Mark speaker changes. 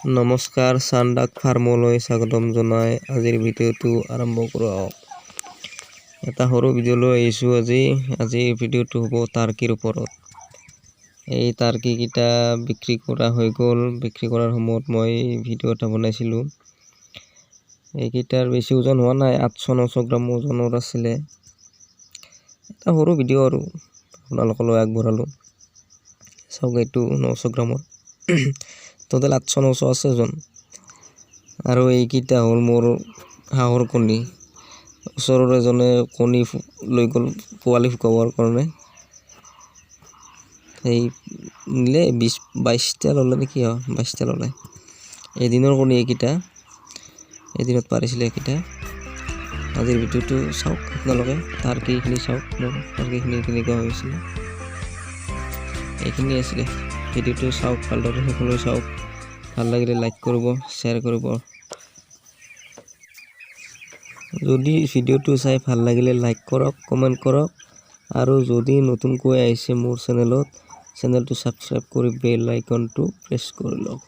Speaker 1: নমস্কাৰ চান্দাক ফাৰ্মলৈ স্বাগতম জনাই আজিৰ ভিডিঅ'টো আৰম্ভ কৰো। এটা সৰু ভিডিঅ' লৈ আহিছো আজি ভিডিঅ'টো হ'ব টাৰ্কিৰ ওপৰত। এই টাৰ্কি কিটা বিক্ৰী কৰা হৈ গ'ল। বিক্ৰী কৰাৰ সময়ত মই ভিডিঅ' এটা বনাইছিলো। এই কিটাৰ বেছি ওজন হোৱা নাই, 800-900 গ্ৰাম ওজনৰ আছিল। এটা সৰু ভিডিঅ' আৰু আপোনালোকলৈ আগবঢ়ালো। চাওক এইটো 900 গ্ৰামৰ টোটেল 800-900 আছে ওজন। আৰু এইকেইটা হ'ল মোৰ হাঁহৰ কণী। ওচৰৰ এজনে কণী লৈ গ'ল পোৱালি ফুকাবৰ কাৰণে। এই নিলে 22টা ল'লে নেকি, 22টা ল'লে। এদিনৰ কণী এইকেইটা, এদিনত পাৰিছিলে এইকেইটা। আজিৰ ভিডিঅ'টো চাওক আপোনালোকে, টাৰ্কিখিনি চাওক, মোৰ টাৰ্কিখিনি কেনেকুৱা হৈছিল। এইখিনি আছিলে। ভিডিঅ'টো চাওক, ভালদৰে শেষলৈ চাওক। ভাল লাগিলে লাইক কৰিব, শ্বেয়াৰ কৰিব। যদি ভিডিঅ'টো চাই ভাল লাগিলে লাইক কৰক, কমেণ্ট কৰক। আৰু যদি নতুনকৈ আহিছে মোৰ চেনেলটো ছাবস্ক্ৰাইব কৰি বেল আইকনটো প্ৰেছ কৰি লওক।